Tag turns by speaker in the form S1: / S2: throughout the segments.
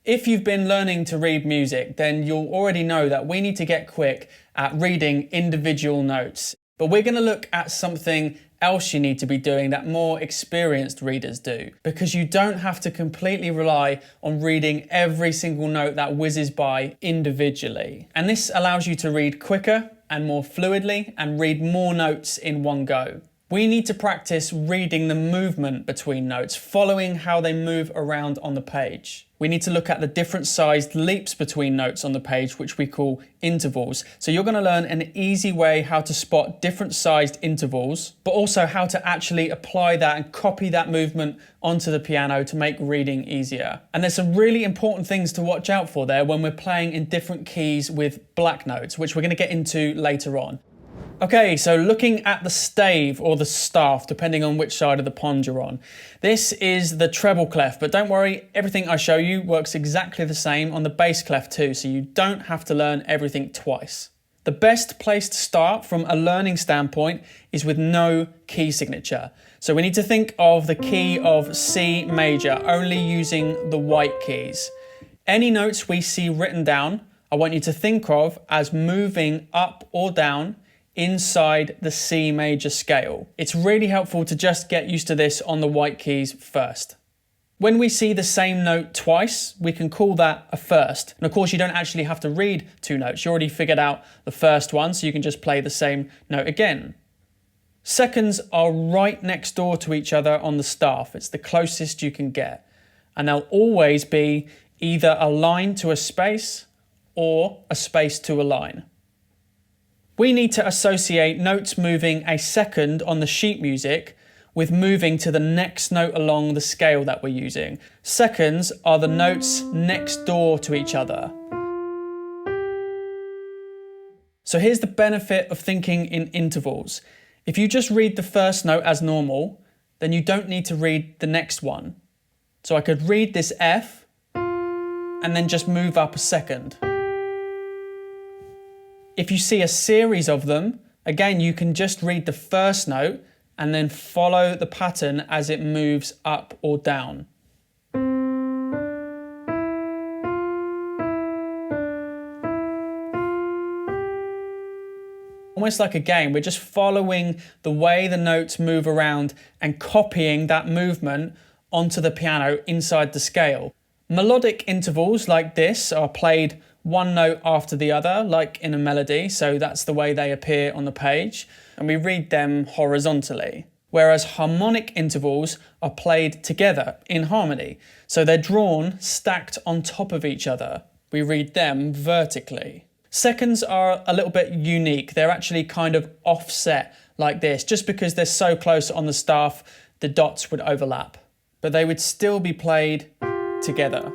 S1: If you've been learning to read music, then you'll already know that we need to get quick at reading individual notes. But we're going to look at something else you need to be doing that more experienced readers do, because you don't have to completely rely on reading every single note that whizzes by individually. And this allows you to read quicker and more fluidly and read more notes in one go. We need to practice reading the movement between notes, following how they move around on the page. We need to look at the different sized leaps between notes on the page, which we call intervals. So you're going to learn an easy way how to spot different sized intervals, but also how to actually apply that and copy that movement onto the piano to make reading easier. And there's some really important things to watch out for there when we're playing in different keys with black notes, which we're going to get into later on. Okay, so looking at the stave or the staff, depending on which side of the pond you're on. This is the treble clef, but don't worry, everything I show you works exactly the same on the bass clef too, so you don't have to learn everything twice. The best place to start from a learning standpoint is with no key signature. So we need to think of the key of C major, only using the white keys. Any notes we see written down, I want you to think of as moving up or down inside the C major scale. It's really helpful to just get used to this on the white keys first. When we see the same note twice, we can call that a first. And of course, you don't actually have to read two notes. You already figured out the first one, so you can just play the same note again. Seconds are right next door to each other on the staff. It's the closest you can get. And they'll always be either a line to a space or a space to a line. We need to associate notes moving a second on the sheet music with moving to the next note along the scale that we're using. Seconds are the notes next door to each other. So here's the benefit of thinking in intervals. If you just read the first note as normal, then you don't need to read the next one. So I could read this F and then just move up a second. If you see a series of them, again, you can just read the first note and then follow the pattern as it moves up or down. Almost like a game, we're just following the way the notes move around and copying that movement onto the piano inside the scale. Melodic intervals like this are played one note after the other, like in a melody, so that's the way they appear on the page, and we read them horizontally. Whereas harmonic intervals are played together in harmony, so they're drawn stacked on top of each other. We read them vertically. Seconds are a little bit unique. They're actually kind of offset like this. Just because they're so close on the staff, the dots would overlap, but they would still be played together.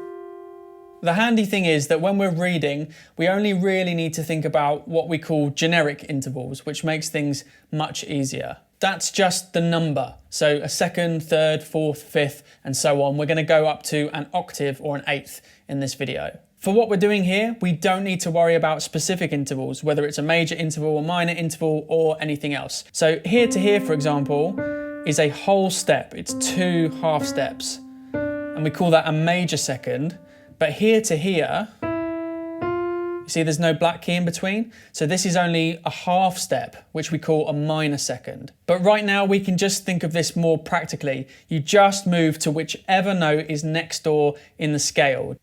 S1: The handy thing is that when we're reading, we only really need to think about what we call generic intervals, which makes things much easier. That's just the number. So a second, third, fourth, fifth, and so on. We're going to go up to an octave or an eighth in this video. For what we're doing here, we don't need to worry about specific intervals, whether it's a major interval, a minor interval, or anything else. So here to here, for example, is a whole step. It's 2 half steps. And we call that a major second. But here to here, you see there's no black key in between. So this is only a half step, which we call a minor second. But right now we can just think of this more practically. You just move to whichever note is next door in the scale.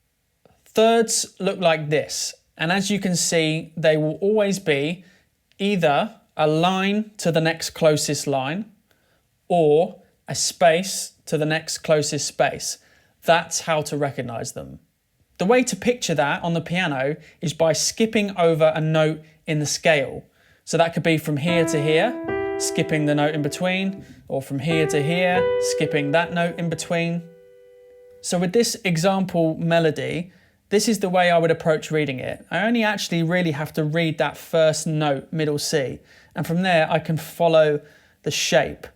S1: Thirds look like this. And as you can see, they will always be either a line to the next closest line or a space to the next closest space. That's how to recognize them. The way to picture that on the piano is by skipping over a note in the scale. So that could be from here to here, skipping the note in between, or from here to here, skipping that note in between. So with this example melody, this is the way I would approach reading it. I only actually really have to read that first note, middle C, and from there I can follow the shape.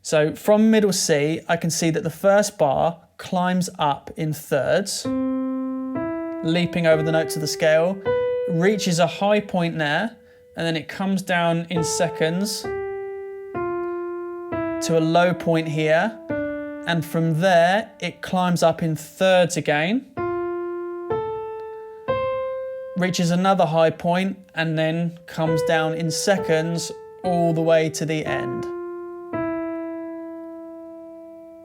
S1: So from middle C, I can see that the first bar climbs up in thirds, leaping over the notes of the scale, reaches a high point there, and then it comes down in seconds to a low point here, and from there it climbs up in thirds again, reaches another high point, and then comes down in seconds all the way to the end.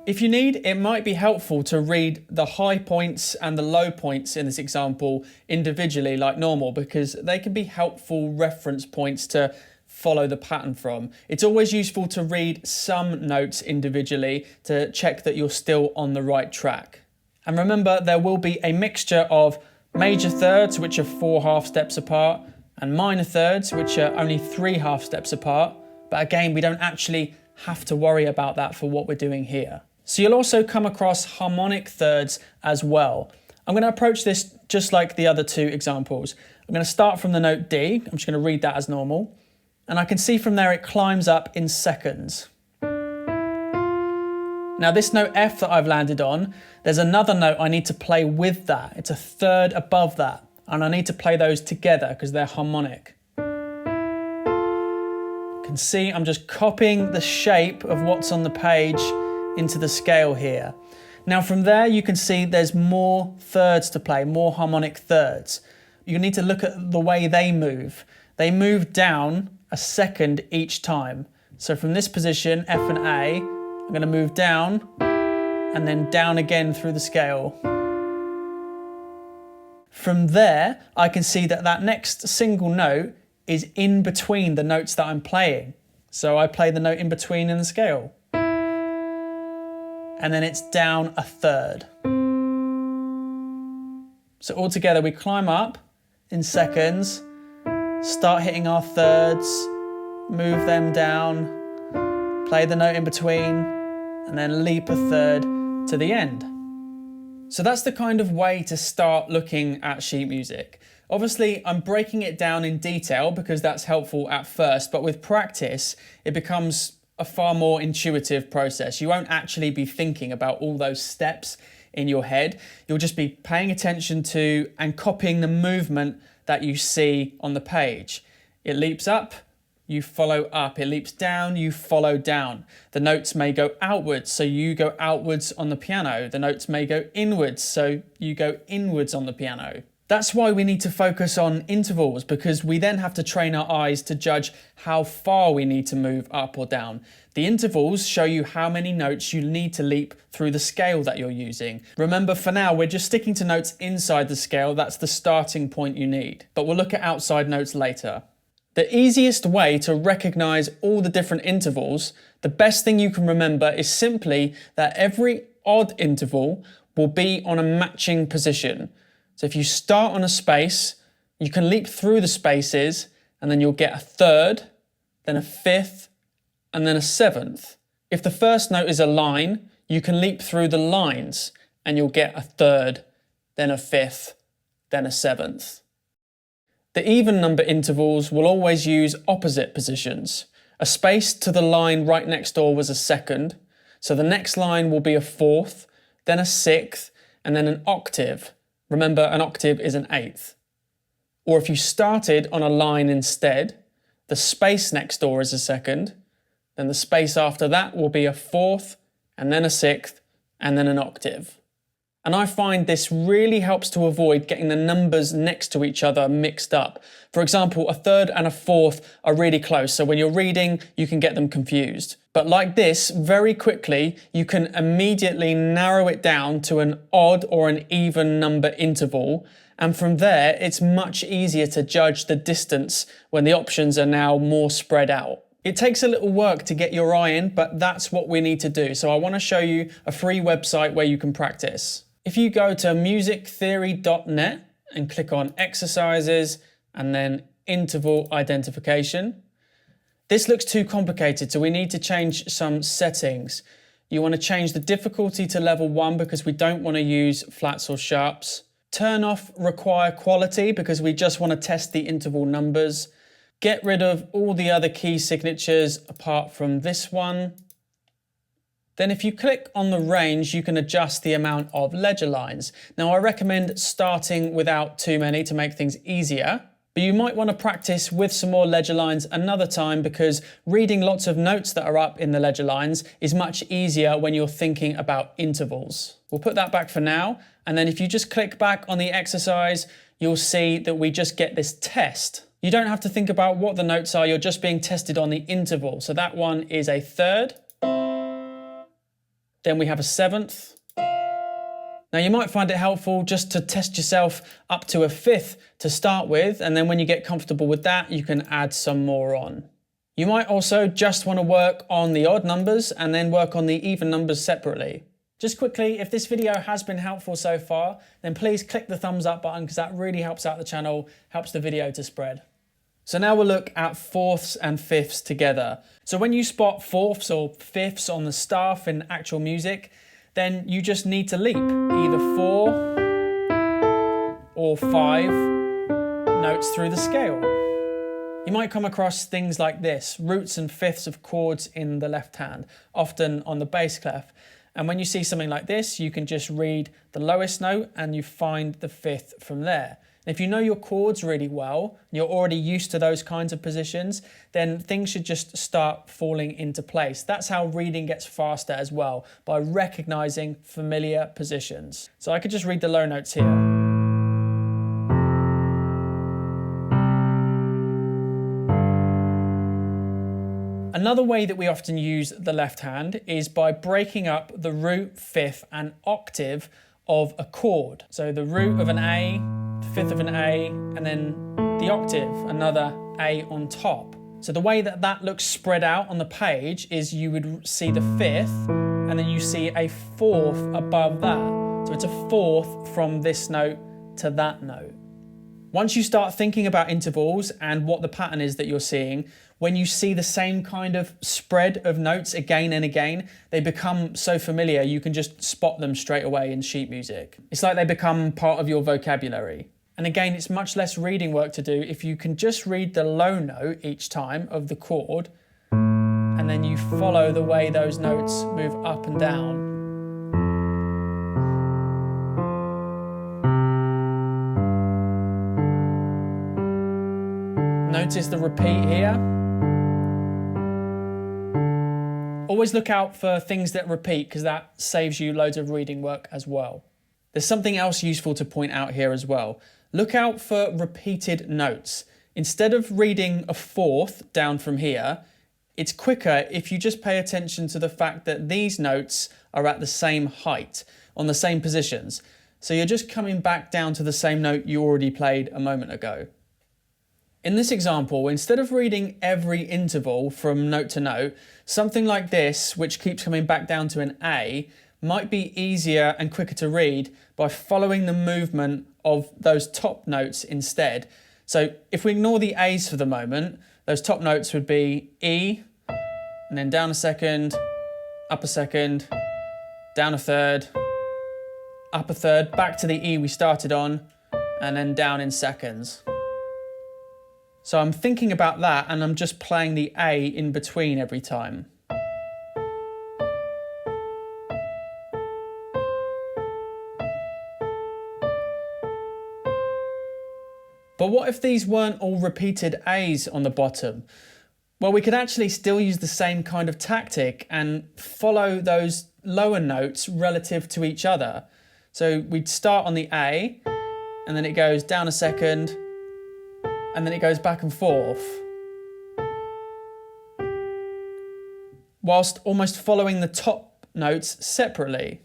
S1: If you need, it might be helpful to read the high points and the low points in this example individually like normal, because they can be helpful reference points to follow the pattern from. It's always useful to read some notes individually to check that you're still on the right track. And remember, there will be a mixture of major thirds, which are 4 half steps apart, and minor thirds, which are only 3 half steps apart. But again, we don't actually have to worry about that for what we're doing here. So you'll also come across harmonic thirds as well. I'm going to approach this just like the other 2 examples. I'm going to start from the note D. I'm just going to read that as normal. And I can see from there it climbs up in seconds. Now this note F that I've landed on, there's another note I need to play with that. It's a third above that. And I need to play those together because they're harmonic. You can see I'm just copying the shape of what's on the page into the scale here. Now from there you can see there's more thirds to play, more harmonic thirds. You need to look at the way they move. They move down a second each time. So from this position, F and A, I'm going to move down and then down again through the scale. From there, I can see that that next single note is in between the notes that I'm playing. So I play the note in between in the scale. And then it's down a third. So altogether we climb up in seconds, start hitting our thirds, move them down, play the note in between, and then leap a third to the end. So that's the kind of way to start looking at sheet music. Obviously, I'm breaking it down in detail because that's helpful at first, but with practice, it becomes a far more intuitive process. You won't actually be thinking about all those steps in your head. You'll just be paying attention to and copying the movement that you see on the page. It leaps up, you follow up. It leaps down, you follow down. The notes may go outwards, so you go outwards on the piano. The notes may go inwards, so you go inwards on the piano. That's why we need to focus on intervals, because we then have to train our eyes to judge how far we need to move up or down. The intervals show you how many notes you need to leap through the scale that you're using. Remember, for now, we're just sticking to notes inside the scale. That's the starting point you need. But we'll look at outside notes later. The easiest way to recognize all the different intervals, the best thing you can remember is simply that every odd interval will be on a matching position. So if you start on a space, you can leap through the spaces and then you'll get a third, then a fifth, and then a seventh. If the first note is a line, you can leap through the lines and you'll get a third, then a fifth, then a seventh. The even number intervals will always use opposite positions. A space to the line right next door was a second, so the next line will be a fourth, then a sixth, and then an octave. Remember, an octave is an eighth. Or if you started on a line instead, the space next door is a second, then the space after that will be a fourth, and then a sixth, and then an octave. And I find this really helps to avoid getting the numbers next to each other mixed up. For example, a third and a fourth are really close, so when you're reading, you can get them confused. But like this, very quickly, you can immediately narrow it down to an odd or an even number interval. And from there, it's much easier to judge the distance when the options are now more spread out. It takes a little work to get your eye in, but that's what we need to do. So I want to show you a free website where you can practice. If you go to musictheory.net and click on exercises and then interval identification, this looks too complicated, so we need to change some settings. You want to change the difficulty to level 1 because we don't want to use flats or sharps. Turn off require quality because we just want to test the interval numbers. Get rid of all the other key signatures apart from this one. Then if you click on the range, you can adjust the amount of ledger lines. Now I recommend starting without too many to make things easier, but you might want to practice with some more ledger lines another time because reading lots of notes that are up in the ledger lines is much easier when you're thinking about intervals. We'll put that back for now, and then if you just click back on the exercise, you'll see that we just get this test. You don't have to think about what the notes are, you're just being tested on the interval. So that one is a third, then we have a seventh. Now you might find it helpful just to test yourself up to a fifth to start with, and then when you get comfortable with that, you can add some more on. You might also just want to work on the odd numbers and then work on the even numbers separately. Just quickly, if this video has been helpful so far, then please click the thumbs up button because that really helps out the channel, helps the video to spread. So now we'll look at fourths and fifths together. So when you spot fourths or fifths on the staff in actual music, then you just need to leap either 4 or 5 notes through the scale. You might come across things like this, roots and fifths of chords in the left hand, often on the bass clef. And when you see something like this, you can just read the lowest note and you find the fifth from there. And if you know your chords really well, you're already used to those kinds of positions, then things should just start falling into place. That's how reading gets faster as well, by recognizing familiar positions. So I could just read the low notes here. Another way that we often use the left hand is by breaking up the root, fifth, and octave of a chord. So the root of an A, the fifth of an A, and then the octave, another A on top. So the way that that looks spread out on the page is you would see the fifth, and then you see a fourth above that. So it's a fourth from this note to that note. Once you start thinking about intervals and what the pattern is that you're seeing, when you see the same kind of spread of notes again and again, they become so familiar you can just spot them straight away in sheet music. It's like they become part of your vocabulary. And again, it's much less reading work to do if you can just read the low note each time of the chord, and then you follow the way those notes move up and down. Notice the repeat here. Always look out for things that repeat because that saves you loads of reading work as well. There's something else useful to point out here as well. Look out for repeated notes. Instead of reading a fourth down from here, it's quicker if you just pay attention to the fact that these notes are at the same height, on the same positions. So you're just coming back down to the same note you already played a moment ago. In this example, instead of reading every interval from note to note, something like this, which keeps coming back down to an A, might be easier and quicker to read by following the movement of those top notes instead. So if we ignore the A's for the moment, those top notes would be E, and then down a second, up a second, down a third, up a third, back to the E we started on, and then down in seconds. So I'm thinking about that and I'm just playing the A in between every time. But what if these weren't all repeated A's on the bottom? Well, we could actually still use the same kind of tactic and follow those lower notes relative to each other. So we'd start on the A, and then it goes down a second, and then it goes back and forth, whilst almost following the top notes separately.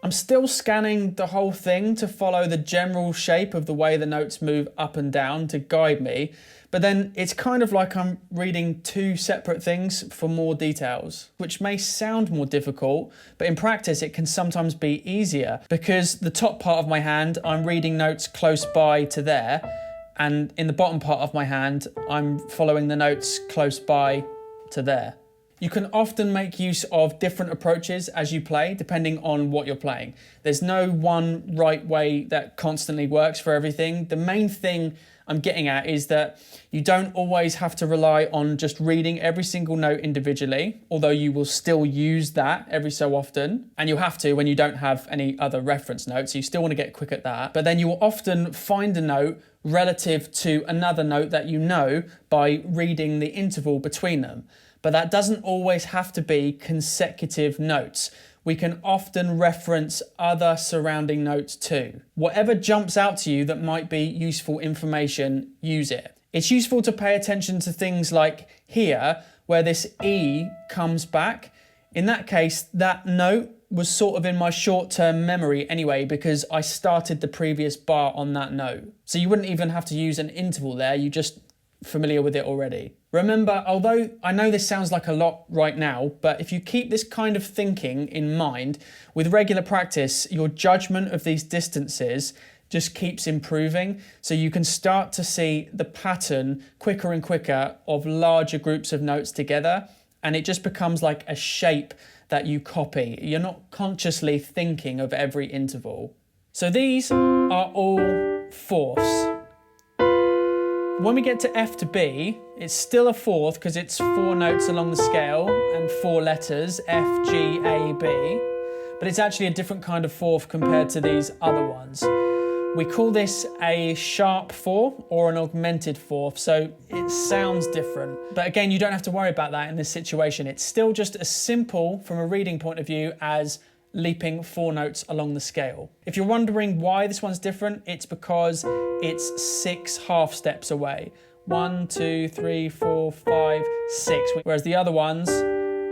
S1: I'm still scanning the whole thing to follow the general shape of the way the notes move up and down to guide me, but then it's kind of like I'm reading two separate things for more details, which may sound more difficult, but in practice it can sometimes be easier because the top part of my hand, I'm reading notes close by to there, and in the bottom part of my hand, I'm following the notes close by to there. You can often make use of different approaches as you play, depending on what you're playing. There's no one right way that constantly works for everything. The main thing I'm getting at is that you don't always have to rely on just reading every single note individually, although you will still use that every so often, and you'll have to when you don't have any other reference notes, so you still want to get quick at that. But then you will often find a note relative to another note that you know by reading the interval between them. But that doesn't always have to be consecutive notes. We can often reference other surrounding notes too. Whatever jumps out to you that might be useful information, use it. It's useful to pay attention to things like here, where this E comes back. In that case, that note was sort of in my short-term memory anyway, because I started the previous bar on that note. So you wouldn't even have to use an interval there, you just familiar with it already. Remember, although I know this sounds like a lot right now, but if you keep this kind of thinking in mind, with regular practice, your judgment of these distances just keeps improving. So you can start to see the pattern quicker and quicker of larger groups of notes together. And it just becomes like a shape that you copy. You're not consciously thinking of every interval. So these are all fourths. When we get to F to B, it's still a fourth because it's 4 notes along the scale and 4 letters, F, G, A, B. But it's actually a different kind of fourth compared to these other ones. We call this a sharp 4 or an augmented fourth, so it sounds different. But again, you don't have to worry about that in this situation. It's still just as simple from a reading point of view as leaping 4 notes along the scale. If you're wondering why this one's different, it's because it's 6 half steps away. 1, 2, 3, 4, 5, 6. Whereas the other ones,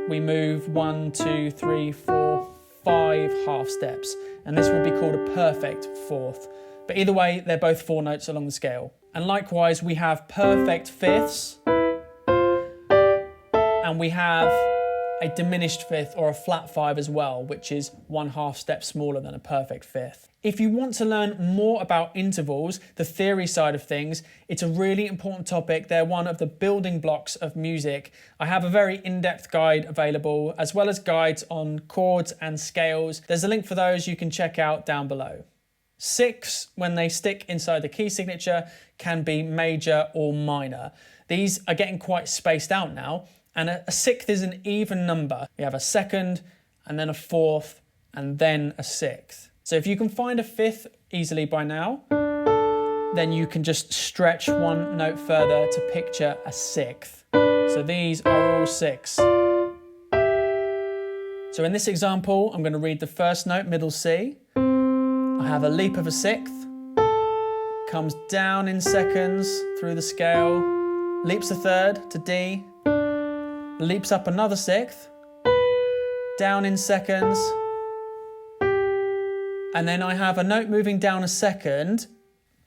S1: we move 1, 2, 3, 4, 5 half steps. And this would be called a perfect fourth. But either way, they're both 4 notes along the scale. And likewise, we have perfect fifths, and we have a diminished fifth or a flat 5 as well, which is 1 half step smaller than a perfect fifth. If you want to learn more about intervals, the theory side of things, it's a really important topic. They're one of the building blocks of music. I have a very in-depth guide available, as well as guides on chords and scales. There's a link for those you can check out down below. 6, when they stick inside the key signature, can be major or minor. These are getting quite spaced out now. And a sixth is an even number. We have a second, and then a fourth, and then a sixth. So if you can find a fifth easily by now, then you can just stretch 1 note further to picture a sixth. So these are all 6. So in this example, I'm going to read the first note, middle C. I have a leap of a sixth, comes down in seconds through the scale, leaps a third to D, leaps up another sixth, down in seconds, and then I have a note moving down a second,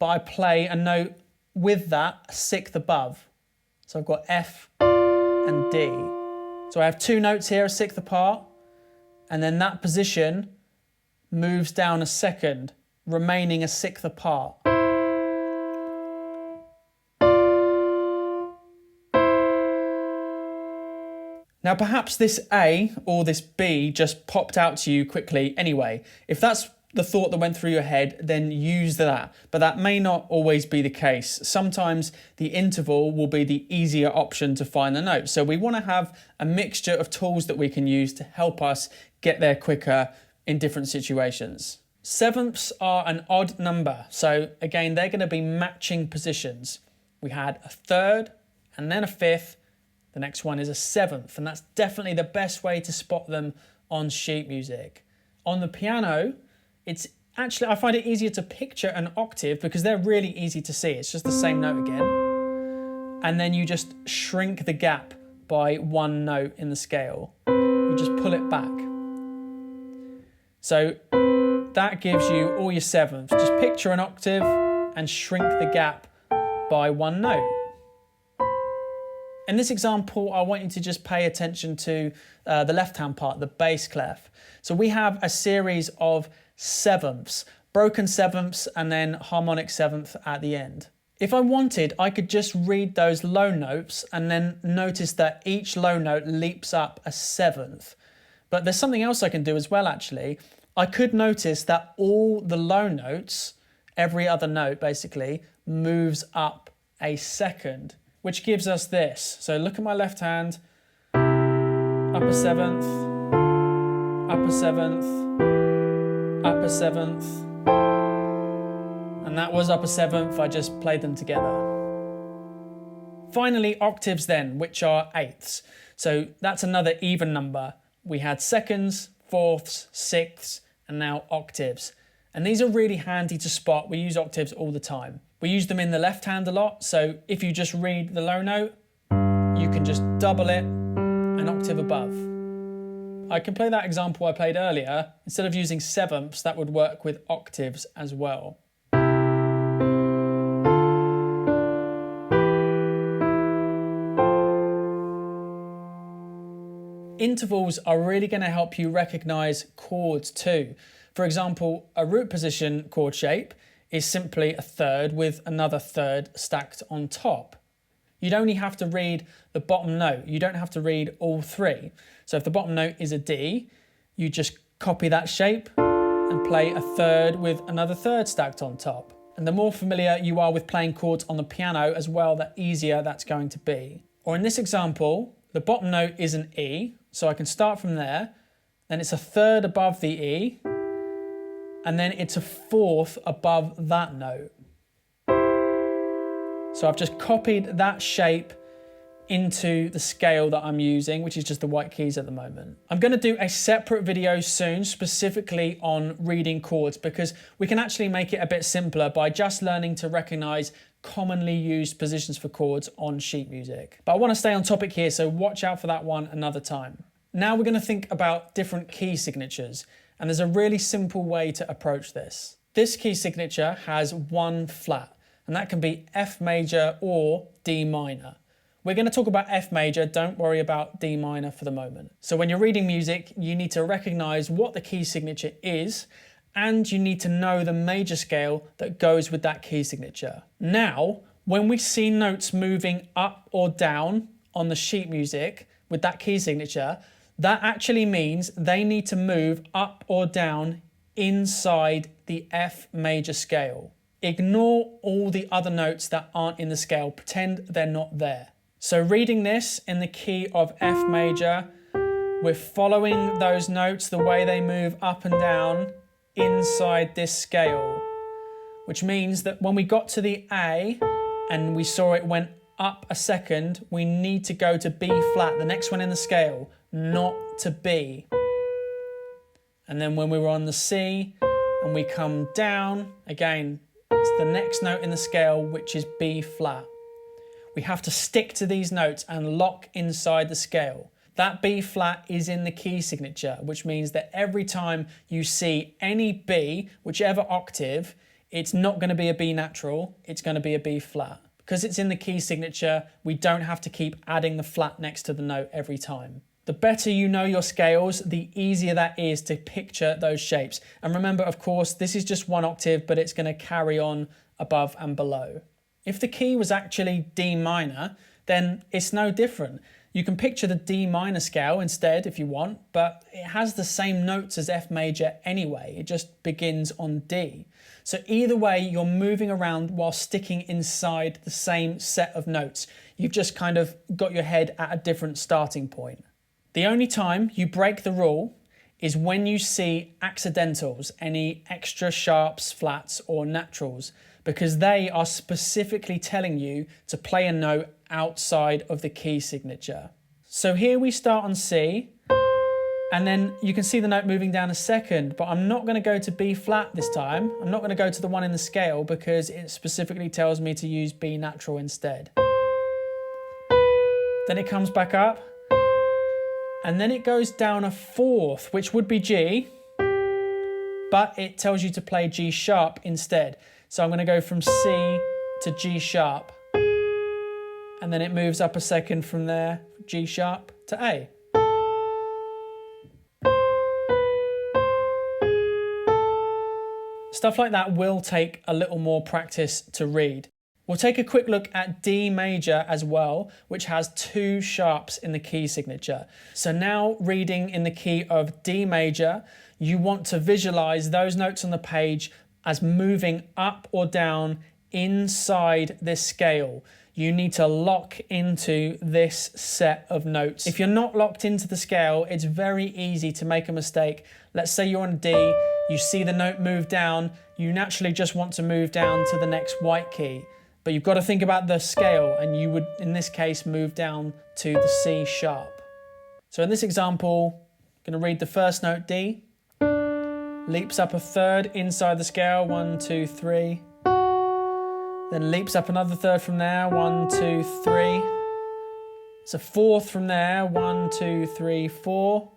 S1: but I play a note with that a sixth above. So I've got F and D. So I have 2 notes here a sixth apart, and then that position moves down a second, remaining a sixth apart. Now perhaps this A or this B just popped out to you quickly anyway. If that's the thought that went through your head, then use that. But that may not always be the case. Sometimes the interval will be the easier option to find the note. So we want to have a mixture of tools that we can use to help us get there quicker in different situations. Sevenths are an odd number. So again, they're going to be matching positions. We had a third and then a fifth. The next one is a seventh, and that's definitely the best way to spot them on sheet music. On the piano, it's actually, I find it easier to picture an octave because they're really easy to see. It's just the same note again. And then you just shrink the gap by 1 note in the scale. You just pull it back. So that gives you all your sevenths. Just picture an octave and shrink the gap by 1 note. In this example, I want you to just pay attention to the left-hand part, the bass clef. So we have a series of sevenths, broken sevenths, and then harmonic seventh at the end. If I wanted, I could just read those low notes and then notice that each low note leaps up a seventh. But there's something else I can do as well, actually. I could notice that all the low notes, every other note basically, moves up a second, which gives us this. So look at my left hand, upper seventh, upper seventh, upper seventh, and that was upper seventh. I just played them together. Finally, octaves then, which are eighths. So that's another even number. We had seconds, fourths, sixths, and now octaves. And these are really handy to spot. We use octaves all the time. We use them in the left hand a lot. So if you just read the low note, you can just double it an octave above. I can play that example I played earlier. Instead of using sevenths, that would work with octaves as well. Intervals are really going to help you recognize chords too. For example, a root position chord shape is simply a third with another third stacked on top. You'd only have to read the bottom note. You don't have to read all three. So if the bottom note is a D, you just copy that shape and play a third with another third stacked on top. And the more familiar you are with playing chords on the piano as well, the easier that's going to be. Or in this example, the bottom note is an E, so I can start from there, then it's a third above the E, and then it's a fourth above that note. So I've just copied that shape into the scale that I'm using, which is just the white keys at the moment. I'm going to do a separate video soon specifically on reading chords, because we can actually make it a bit simpler by just learning to recognize commonly used positions for chords on sheet music. But I want to stay on topic here, so watch out for that one another time. Now we're going to think about different key signatures, and there's a really simple way to approach this. This key signature has one flat, and that can be F major or D minor. We're going to talk about F major, don't worry about D minor for the moment. So when you're reading music, you need to recognize what the key signature is, and you need to know the major scale that goes with that key signature. Now, when we see notes moving up or down on the sheet music with that key signature, that actually means they need to move up or down inside the F major scale. Ignore all the other notes that aren't in the scale, pretend they're not there. So reading this in the key of F major, we're following those notes, the way they move up and down inside this scale, which means that when we got to the A and we saw it went up a second, we need to go to B flat, the next one in the scale, not to B. And then when we were on the C and we come down, again, it's the next note in the scale, which is B flat. We have to stick to these notes and lock inside the scale. That B flat is in the key signature, which means that every time you see any B, whichever octave, it's not going to be a B natural, it's going to be a B flat. Because it's in the key signature, we don't have to keep adding the flat next to the note every time. The better you know your scales, the easier that is to picture those shapes. And remember, of course, this is just one octave, but it's going to carry on above and below. If the key was actually D minor, then it's no different. You can picture the D minor scale instead if you want, but it has the same notes as F major anyway. It just begins on D. So either way, you're moving around while sticking inside the same set of notes. You've just kind of got your head at a different starting point. The only time you break the rule is when you see accidentals, any extra sharps, flats, or naturals, because they are specifically telling you to play a note outside of the key signature. So here we start on C, and then you can see the note moving down a second, but I'm not going to go to B flat this time. I'm not going to go to the one in the scale because it specifically tells me to use B natural instead. Then it comes back up, and then it goes down a fourth, which would be G, but it tells you to play G sharp instead. So I'm going to go from C to G sharp, and then it moves up a second from there, G sharp to A. Stuff like that will take a little more practice to read. We'll take a quick look at D major as well, which has two sharps in the key signature. So now reading in the key of D major, you want to visualize those notes on the page as moving up or down inside this scale. You need to lock into this set of notes. If you're not locked into the scale, it's very easy to make a mistake. Let's say you're on D, you see the note move down, you naturally just want to move down to the next white key. But you've got to think about the scale, and you would, in this case, move down to the C sharp. So in this example, I'm going to read the first note D, leaps up a third inside the scale, 1, 2, 3. Then leaps up another third from there, 1, 2, 3. It's a fourth from there, 1, 2, 3, 4.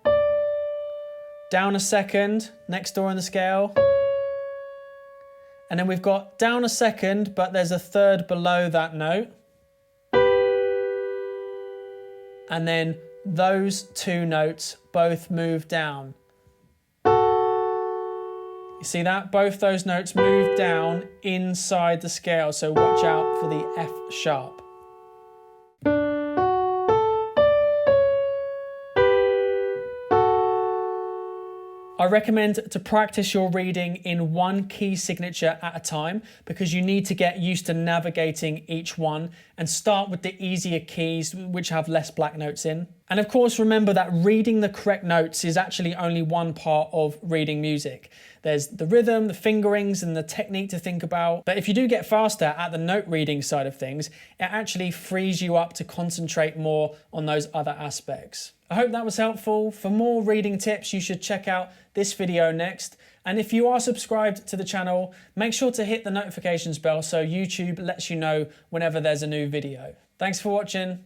S1: Down a second, next door in the scale. And then we've got down a second, but there's a third below that note. And then those two notes both move down. You see that? Both those notes move down inside the scale, so watch out for the F sharp. I recommend to practice your reading in one key signature at a time, because you need to get used to navigating each one and start with the easier keys which have less black notes in. And of course, remember that reading the correct notes is actually only one part of reading music. There's the rhythm, the fingerings, and the technique to think about. But if you do get faster at the note reading side of things, it actually frees you up to concentrate more on those other aspects. I hope that was helpful. For more reading tips, you should check out this video next. And if you are subscribed to the channel, make sure to hit the notifications bell so YouTube lets you know whenever there's a new video. Thanks for watching.